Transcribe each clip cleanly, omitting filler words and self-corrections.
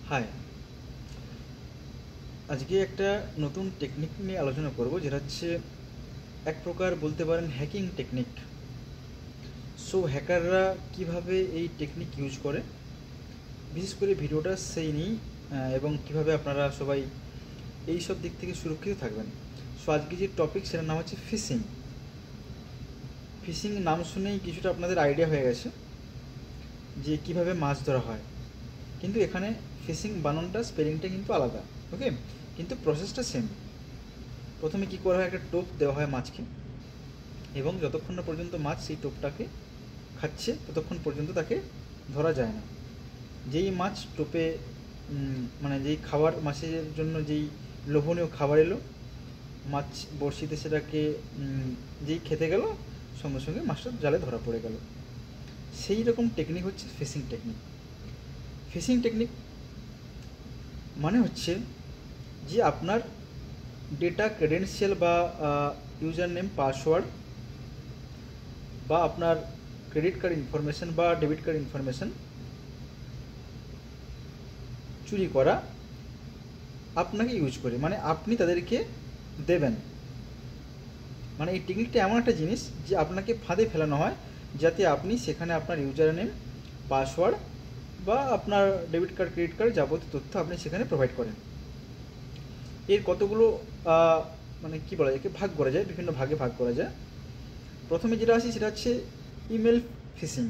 High, আজকে একটা নতুন টেকনিক নিয়ে আলোচনা করব, যেটা হচ্ছে এক প্রকার বলতে পারেন হ্যাকিং টেকনিক। সো হ্যাকাররা কিভাবে এই টেকনিক ইউজ করে, বিশেষ করে ভিডিওটা সেই নিয়েই, এবং কিভাবে আপনারা সবাই এই সব দিক থেকে সুরক্ষিত থাকবেন। সো আজকে যে টপিক, সেটার নাম হচ্ছে ফিশিং। ফিশিং নাম শুনেই কিছুটা আপনাদের আইডিয়া হয়ে গেছে যে কিভাবে মাছ ধরা হয়, কিন্তু এখানে ফিশিং বানানটা, স্পেলিংটা কিন্তু আলাদা। ওকে, কিন্তু প্রসেসটা সেম। প্রথমে কি করা হয়, একটা টোপ দেওয়া হয় মাছকে, এবং যতক্ষণ না পর্যন্ত মাছ সেই টোপটাকে খাচ্ছে ততক্ষণ পর্যন্ত তাকে ধরা যায় না। যেই মাছ টোপে মানে যেই খাবার, মাছের জন্য যেই লোভনীয় খাবার এলো, মাছ বড়শিতে সেটাকে যেই খেতে গেল, সঙ্গে সঙ্গে মাছটা জালে ধরা পড়ে গেল। সেই রকম টেকনিক হচ্ছে ফিশিং টেকনিক। ফিশিং টেকনিক মানে হচ্ছে যে আপনার ডেটা, ক্রেডেনশিয়াল বা ইউজার নেম, পাসওয়ার্ড, বা আপনার ক্রেডিট কার্ড ইনফরমেশন বা ডেবিট কার্ড ইনফরমেশন চুরি করা আপনাকে ইউজ করে, মানে আপনি তাদেরকে দেবেন। মানে এই টেকনিকটা এমন একটা জিনিস যে আপনাকে ফাঁদে ফেলানো হয়, যাতে আপনি সেখানে আপনার ইউজার নেম, পাসওয়ার্ড বা আপনার ডেবিট কার্ড, ক্রেডিট কার্ড যাবতীয় তথ্য আপনি সেখানে প্রোভাইড করেন। এর কতগুলো মানে কী বলা যায়, একে ভাগ করা যায়, বিভিন্ন ভাগে ভাগ করা যায়। প্রথমে যেটা আসি সেটা হচ্ছে ইমেল ফিশিং।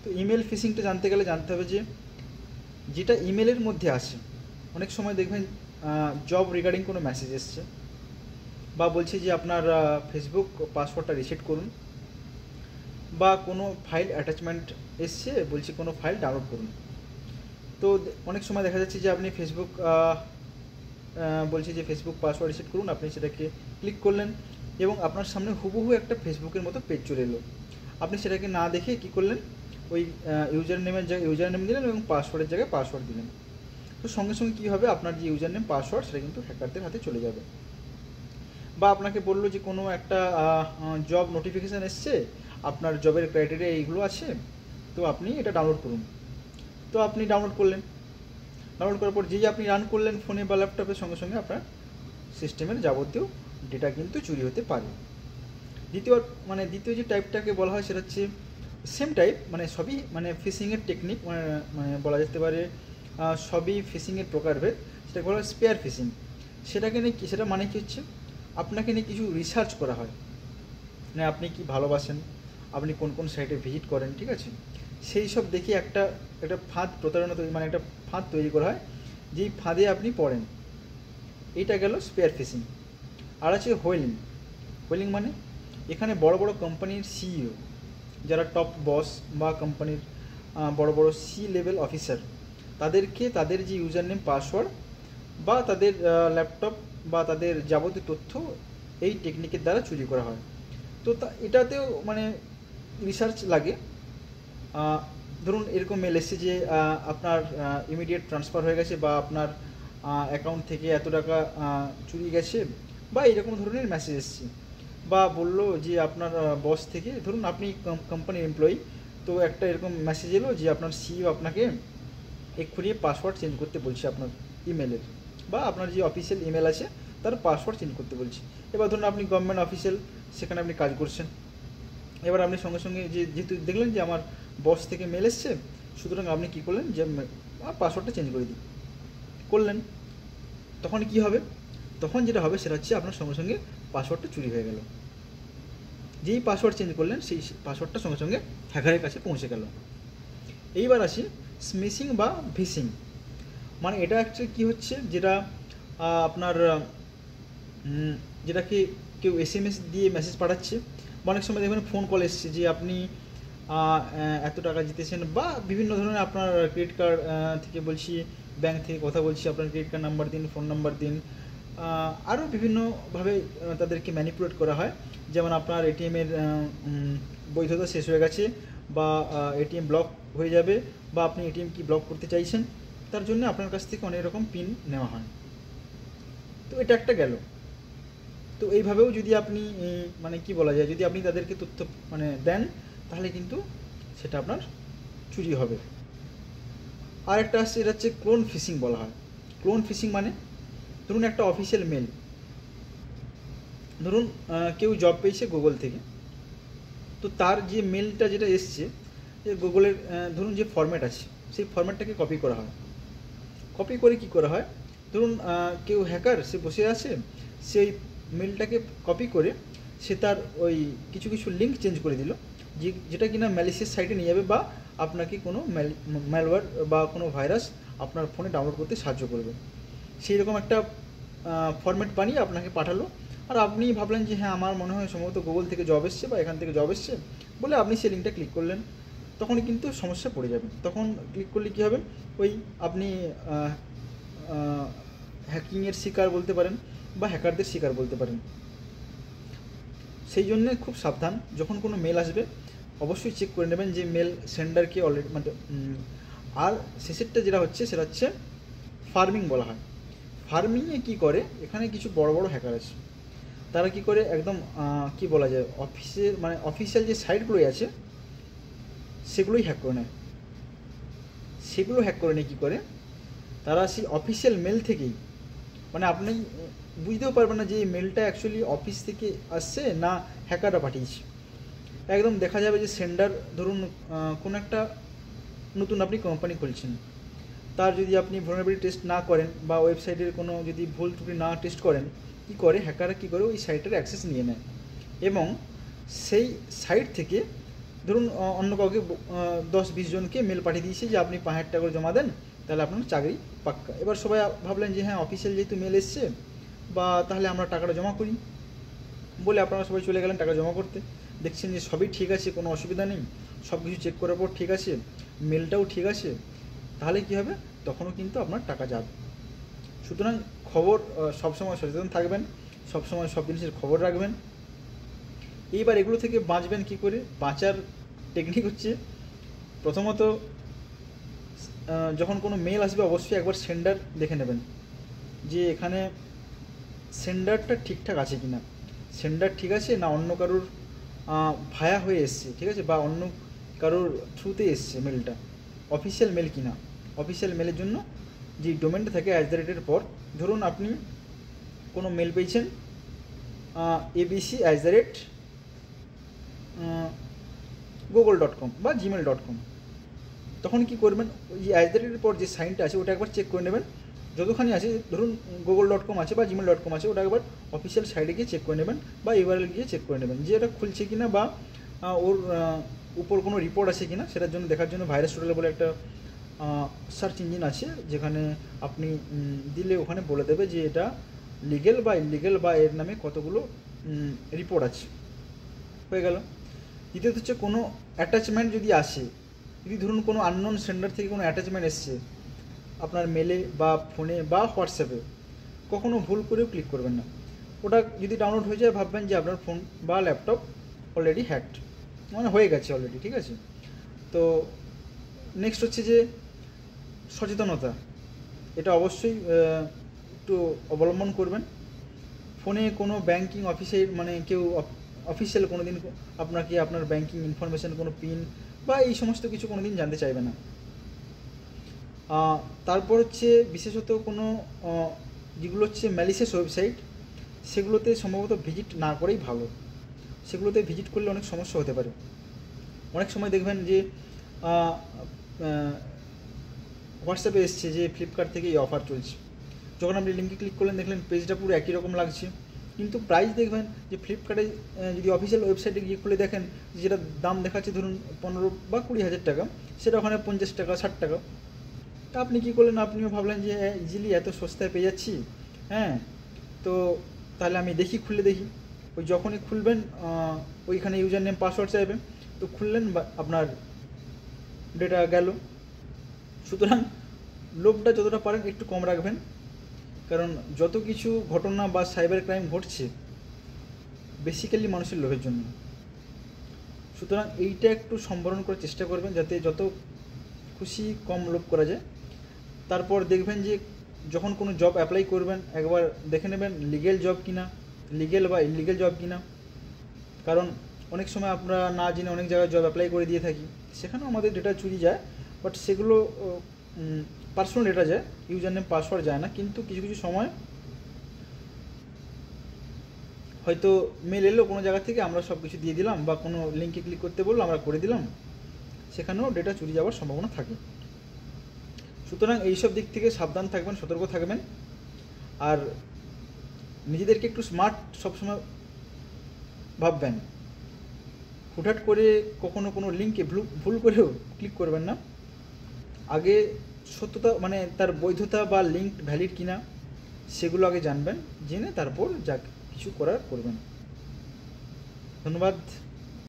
তো ইমেল ফিশিংটা জানতে গেলে জানতে হবে যে যেটা ইমেলের মধ্যে আসে, অনেক সময় দেখবেন জব রিগার্ডিং কোনো মেসেজ এসছে, বা বলছে যে আপনার ফেসবুক পাসওয়ার্ডটা রিসেট করুন, বা কোনো ফাইল অ্যাটাচমেন্ট এসছে, বলছে কোনো ফাইল ডাউনলোড করুন। তো অনেক সময় দেখা যাচ্ছে যে আপনি ফেসবুক বলছে যে ফেসবুক পাসওয়ার্ড রিসেট করুন, আপনি সেটাকে ক্লিক করলেন এবং আপনার সামনে হুবহু একটা ফেসবুকের মতো পেজ চলে এলো। আপনি সেটাকে না দেখে কী করলেন, ওই ইউজার নেমের জায়গায় ইউজার নেম দিলেন এবং পাসওয়ার্ডের জায়গায় পাসওয়ার্ড দিলেন। তো সঙ্গে সঙ্গে কী হবে, আপনার যে ইউজার নেম, পাসওয়ার্ড, সেটা কিন্তু হ্যাকারদের হাতে চলে যাবে। বা আপনাকে বললো যে কোনো একটা জব নোটিফিকেশান এসছে, আপনার জবের ক্রাইটেরিয়া এইগুলো আছে, তো আপনি এটা ডাউনলোড করুন। তো আপনি ডাউনলোড করলেন, ডাউনলোড করার পর যেই আপনি রান করলেন ফোনে বা ল্যাপটপের, সঙ্গে সঙ্গে আপনার সিস্টেমের যাবতীয় ডেটা কিন্তু চুরি হতে পারে। দ্বিতীয় যে টাইপটাকে বলা হয় সেটা হচ্ছে সেম টাইপ, মানে সবই মানে ফিশিংয়ের টেকনিক, মানে বলা যেতে পারে সবই ফিশিংয়ের প্রকারভেদ। সেটাকে বলা হয় স্পেয়ার ফিশিং। সেটা মানে কি হচ্ছে, আপনাকে নিয়ে কিছু রিসার্চ করা হয়, মানে আপনি কি ভালোবাসেন, আপনি কোন কোন সাইটে ভিজিট করেন, ঠিক আছে, সেই সব দেখে একটা ফাঁদ, প্রতারণা তৈরি, মানে একটা ফাঁদ তৈরি করা হয়, যেই ফাঁদে আপনি পড়েন। এইটা গেল স্পেয়ার ফিশিং। আর আছে হোয়েলিং। হোয়েলিং মানে এখানে বড় বড় কোম্পানির সিইও, যারা টপ বস বা কোম্পানির বড় বড় সি লেভেল অফিসার, তাদেরকে তাদের যে ইউজার নেম, পাসওয়ার্ড বা তাদের ল্যাপটপ বা তাদের যাবতীয় তথ্য এই টেকনিকের দ্বারা চুরি করা হয়। তো এটাতেও মানে রিসার্চ লাগে। ধরুন এরকম মেল এসছে যে আপনার ইমিডিয়েট ট্রান্সফার হয়ে গেছে, বা আপনার অ্যাকাউন্ট থেকে এত টাকা চুরি গেছে, বা এইরকম ধরনের মেসেজ এসছে। বা বললো যে আপনার বস থেকে, ধরুন আপনি কোম্পানির এমপ্লয়ি, তো একটা এরকম মেসেজ এলো যে আপনার সিইও আপনাকে এক্ষুনি পাসওয়ার্ড চেঞ্জ করতে বলছে আপনার ইমেলের, বা আপনার যে অফিসিয়াল ইমেল আছে তার পাসওয়ার্ড চেঞ্জ করতে বলছে। এবার ধরুন আপনি গভর্নমেন্ট অফিসিয়াল, সেখানে আপনি কাজ করছেন। এবার আপনি সঙ্গে সঙ্গে যেহেতু দেখলেন যে আমার বস থেকে মেল এসছে, সুতরাং আপনি কী করলেন, যে পাসওয়ার্ডটা চেঞ্জ করে দিই করলেন। তখন কি হবে, তখন যেটা হবে সেটা হচ্ছে আপনার সঙ্গে সঙ্গে পাসওয়ার্ডটা চুরি হয়ে গেল। যেই পাসওয়ার্ড চেঞ্জ করলেন, সেই পাসওয়ার্ডটা সঙ্গে সঙ্গে হ্যাকারের কাছে পৌঁছে গেল। এইবার আসি স্মিশিং বা ভিসিং। মানে এটা অ্যাকচুয়ালি কী হচ্ছে, যেটা আপনার যেটাকে কেউ এসএমএস দিয়ে মেসেজ পাঠাচ্ছে, বা অনেক সময় দেখবেন ফোন কল এসছে যে আপনি এত টাকা জিতেছেন, বা বিভিন্ন ধরনের আপনার ক্রেডিট কার্ড থেকে বলছি, ব্যাংক থেকে কথা বলছি, আপনার ক্রেডিট কার্ড নাম্বার দিন, ফোন নাম্বার দিন। আরও বিভিন্নভাবে তাদেরকে ম্যানিপুলেট করা হয়। যেমন আপনার এটিএমের বৈধতা শেষ হয়ে গেছে, বা এটিএম ব্লক হয়ে যাবে, বা আপনি এটিএম কি ব্লক করতে চাইছেন, তার জন্য আপনার কাছ থেকে অনেক রকম পিন নেওয়া হয়। তো এটা একটা গেল। তো এইভাবেও যদি আপনি মানে কি বলা যায়, যদি আপনি তাদেরকে তথ্য মানে দেন, তাহলে কিন্তু সেটা আপনার চুরি হবে। আর একটা আসছে, এটা হচ্ছে ক্লোন ফিশিং বলা হয়। ক্লোন ফিশিং মানে ধরুন একটা অফিসিয়াল মেল, ধরুন কেউ জব পেয়েছে গুগল থেকে, তো তার যে মেলটা যেটা এসছে, যে গুগলের ধরুন যে ফরম্যাট আছে সেই ফরম্যাটটাকে কপি করা হয়। কপি করে কি করা হয়, ধরুন কেউ হ্যাকার সে বসে আছে, সেই মেলটাকে কপি করে সে তার ওই কিছু কিছু লিঙ্ক চেঞ্জ করে দিল, যেটা কিনা ম্যালিসিয়াস সাইটে নিয়ে যাবে, বা আপনাকে কোনো ম্যালওয়্যার বা কোনো ভাইরাস আপনার ফোনে ডাউনলোড করতে সাহায্য করবে। সেই রকম একটা ফরম্যাট বানিয়ে আপনাকে পাঠালো, আর আপনি ভাবলেন যে হ্যাঁ আমার মনে হয় সম্ভবত গুগল থেকে জব এসছে বা এখান থেকে জব এসছে বলে আপনি সেই লিঙ্কটা ক্লিক করলেন। তখনই কিন্তু সমস্যা পড়ে যাবে। তখন ক্লিক করলে কী হবে, ওই আপনি হ্যাকিংয়ের শিকার বলতে পারেন বা হ্যাকারদের শিকার বলতে পারেন। সেই জন্যে খুব সাবধান, যখন কোনো মেল আসবে অবশ্যই চেক করে নেবেন যে মেল সেন্ডারকে অলরেডি মানে। আর শেষেরটা যেটা হচ্ছে সেটা হচ্ছে ফার্মিং বলা হয়। ফার্মিংয়ে কী করে, এখানে কিছু বড় বড় হ্যাকার আছে, তারা কি করে একদম কি বলা যায়, অফিসের মানে অফিসিয়াল যে সাইটগুলোই আছে সেগুলোই হ্যাক করে নেয়। সেগুলো হ্যাক করে নিয়ে কী করে, তারা সেই অফিসিয়াল মেল থেকেই, মানে আপনি বুঝতেও পারবেন না যে এই মেলটা অ্যাকচুয়ালি অফিস থেকে আসছে না হ্যাকাররা পাঠিয়েছে। একদম দেখা যাবে যে সেন্ডার, ধরুন কোনো একটা নতুন আপনি কোম্পানি খুলছেন, তার যদি আপনি vulnerability টেস্ট না করেন বা ওয়েবসাইটের কোনো যদি ভুল ত্রুটি না টেস্ট করেন, কী করে হ্যাকাররা কী করে ওই সাইটের অ্যাক্সেস নিয়ে নেয়, এবং সেই সাইট থেকে ধরুন অন্য কাউকে 10-20 জনকে মেল পাঠিয়ে দিয়েছে যে আপনি 5,000 টাকা করে জমা দেন, তাহলে আপনার চাকরি পাক্কা। এবার সবাই ভাবলেন যে হ্যাঁ অফিসিয়াল যেহেতু মেল এসছে, বা তাহলে আমরা টাকাটা জমা করি বলে আপনারা সবাই চলে গেলেন টাকা জমা করতে। দেখছেন যে সবই ঠিক আছে, কোনো অসুবিধা নেই, সব কিছু চেক করার পর ঠিক আছে, মেলটাও ঠিক আছে, তাহলে কী হবে, তখনও কিন্তু আপনার টাকা যাবে। সুতরাং খবর সবসময় সচেতন থাকবেন, সবসময় সব জিনিসের খবর রাখবেন। এইবার এগুলো থেকে বাঁচবেন কী করে, বাঁচার টেকনিক হচ্ছে, প্রথমত যখন কোনো মেল আসবে অবশ্যই একবার সেন্ডার দেখে নেবেন যে এখানে সেন্ডারটা ঠিকঠাক আছে কি না, সেন্ডার ঠিক আছে না অন্য কারোর ভায়া হয়ে এসছে, ঠিক আছে, বা অন্য কারোর থ্রুতে এসছে মেলটা, অফিসিয়াল মেল কিনা। অফিসিয়াল মেলের জন্য যে ডোমেনটা থাকে @এর পর, ধরুন আপনি কোনো মেল পেয়েছেন abc@google.com বা gmail.com, তখন কি করবেন, ওই @এর পর যে সাইনটা আছে ওটা একবার চেক করে নেবেন, যতখানি আছে ধরুন google.com আছে বা gmail.com আছে, ওটা একবার অফিসিয়াল সাইটে গিয়ে চেক করে নেবেন বা URL গিয়ে চেক করে নেবেন যে এটা খুলছে কিনা, বা ওর উপর কোনো রিপোর্ট আছে কিনা, সেটার জন্য দেখার জন্য ভাইরাস টোটাল বলে একটা সার্চ ইঞ্জিন আছে, যেখানে আপনি দিলে ওখানে বলে দেবে যে এটা লিগেল বা ইলিগেল বা এর নামে কতগুলো রিপোর্ট আছে। হয়ে গেল। দ্বিতীয়ত হচ্ছে কোনো অ্যাটাচমেন্ট যদি আসে, যদি ধরুন কোনো আননোন সেন্ডার থেকে কোনো অ্যাটাচমেন্ট এসছে আপনার মেলে বা ফোনে বা হোয়াটসঅ্যাপে, কখনও ভুল করেও ক্লিক করবেন না। ওটা যদি ডাউনলোড হয়ে যায় ভাববেন যে আপনার ফোন বা ল্যাপটপ অলরেডি হ্যাকড, মানে হয়ে গেছে অলরেডি, ঠিক আছে। তো নেক্সট হচ্ছে যে সচেতনতা, এটা অবশ্যই একটু অবলম্বন করবেন। ফোনে কোনো ব্যাঙ্কিং অফিসের মানে কেউ অফিসিয়াল কোনো দিন আপনাকে আপনার ব্যাঙ্কিং ইনফরমেশান, কোনো পিন বা এই সমস্ত কিছু কোনো দিন জানতে চাইবে না। তারপর হচ্ছে বিশেষত কোনো যেগুলো হচ্ছে ম্যালিসিয়াস ওয়েবসাইট, সেগুলোতে সম্ভবত ভিজিট না করেই ভালো। সেগুলোতে ভিজিট করলে অনেক সমস্যা হতে পারে। অনেক সময় দেখবেন যে হোয়াটসঅ্যাপে এসছে যে ফ্লিপকার্ট থেকে এই অফার চলছে, যখন আপনি লিঙ্কে ক্লিক করলেন দেখলেন পেজটা পুরো একই রকম লাগছে, কিন্তু প্রাইস দেখবেন যে ফ্লিপকার্টে যদি অফিসিয়াল ওয়েবসাইটে গিয়ে খুলে দেখেন যেটা দাম দেখাচ্ছে ধরুন 15 বা 20,000 টাকা, সেটা ওখানে 50 টাকা 60 টাকা। তা আপনি কী করলেন, আপনিও ভাবলেন যে ইজিলি এত সস্তায় পেয়ে যাচ্ছি, হ্যাঁ তো তাহলে আমি দেখি, খুলে দেখি। ওই যখনই খুলবেন ওইখানে ইউজার নেম পাসওয়ার্ড চাইবে, তো খুললেন বা আপনার ডেটা গেল। সুতরাং লোভটা যতটা পারেন একটু কম রাখবেন, কারণ যত কিছু ঘটনা বা সাইবার ক্রাইম ঘটছে বেসিক্যালি মানুষের লোভের জন্য। সুতরাং এইটা একটু সম্বরণ করার চেষ্টা করবেন যাতে যত খুশি কম লোভ করা যায়। তারপর দেখবেন যে যখন কোনো জব অ্যাপ্লাই করবেন একবার দেখে নেবেন লিগেল জব কিনা, লিগেল বা ইলিগেল জব কিনা। কারণ অনেক সময় আমরা না জেনে অনেক জায়গায় জব অ্যাপ্লাই করে দিয়ে থাকি, সেখানেও আমাদের ডেটা চুরি যায়, বাট সেগুলো পার্সোনাল ডেটা যায়, ইউজার নেম পাসওয়ার্ড যায় না, কিন্তু কিছু কিছু সময় হয়তো মেল এলো কোনো জায়গা থেকে, আমরা সব কিছু দিয়ে দিলাম, বা কোনো লিঙ্কে ক্লিক করতে বললো আমরা করে দিলাম, সেখানেও ডেটা চুরি যাওয়ার সম্ভাবনা থাকে। সুতরাং এইসব দিক থেকে সাবধান থাকবেন, সতর্ক থাকবেন, আর নিজেদেরকে একটু স্মার্ট সবসময় ভাববেন। হুটহাট করে কখনো কোনো লিঙ্কে ভুল করেও ক্লিক করবেন না। আগে সত্যতা মানে তার বৈধতা বা লিঙ্ক ভ্যালিড কিনা সেগুলো আগে জানবেন, জেনে তারপর যা কিছু করার করবেন। ধন্যবাদ।